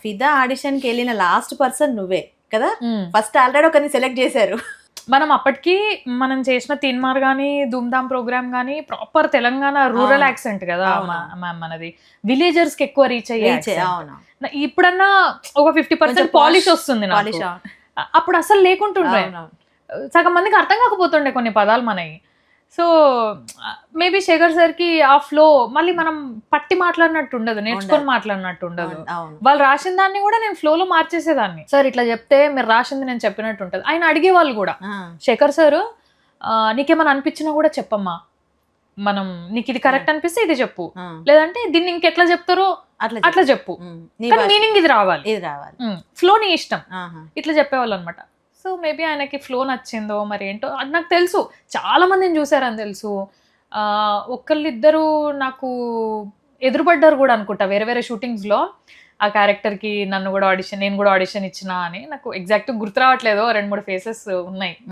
ఫిదా ఆడిషన్ కి వెళ్ళిన లాస్ట్ పర్సన్ నువ్వే కదా. ఫస్ట్ ఆల్రెడీ ఒకరిని సెలెక్ట్ చేశారు. మనం అప్పటికి మనం చేసిన తీన్మార్ గానీ ధూమ్ధామ్ ప్రోగ్రామ్ గానీ ప్రాపర్ తెలంగాణ రూరల్ యాక్సెంట్ కదా మ్యామ్, మనది విలేజర్స్ కి ఎక్కువ రీచ్ అయ్యే accent. ఇప్పుడన్నా ఒక 50% పాలిష్ వస్తుంది నాకు. అప్పుడు అసలు లేకుంటుండే, సగం మందికి అర్థం కాకపోతుండే కొన్ని పదాలు మనకి. సో మేబీ శేఖర్ సార్ కి ఆ ఫ్లో మళ్ళీ మనం పట్టి మాట్లాడినట్టు ఉండదు, నేర్చుకొని మాట్లాడినట్టు ఉండదు. వాళ్ళు రాసిన దాన్ని కూడా నేను ఫ్లోలో మార్చేసేదాన్ని. సార్ ఇట్లా చెప్తే మీరు రాసింది నేను చెప్పినట్టు ఉంటది. ఆయన అడిగేవాళ్ళు కూడా, శేఖర్ సార్ నీకేమైనా అనిపించినా కూడా చెప్పమ్మా, మనం నీకు ఇది కరెక్ట్ అనిపిస్తే ఇది చెప్పు, లేదంటే దీన్ని ఇంకెట్లా చెప్తారో అట్లా చెప్పు, మీనింగ్ ఇది రావాలి, ఫ్లో నీ ఇష్టం, ఇట్లా చెప్పేవాళ్ళు అనమాట. సో మేబీ ఆయనకి ఫ్లో నచ్చిందో మరి ఏంటో, అది నాకు తెలుసు. చాలా మందిని చూసారని తెలుసు. ఒకళ్ళిద్దరు నాకు ఎదురుపడ్డారు కూడా అనుకుంటా వేరే వేరే షూటింగ్స్ లో. ఆ క్యారెక్టర్ కి నేను కూడా ఆడిషన్ ఇచ్చిన అని నాకు ఎగ్జాక్ట్ గుర్తు రావట్లేదు, 2-3 ఫేసెస్ ఉన్నాయి.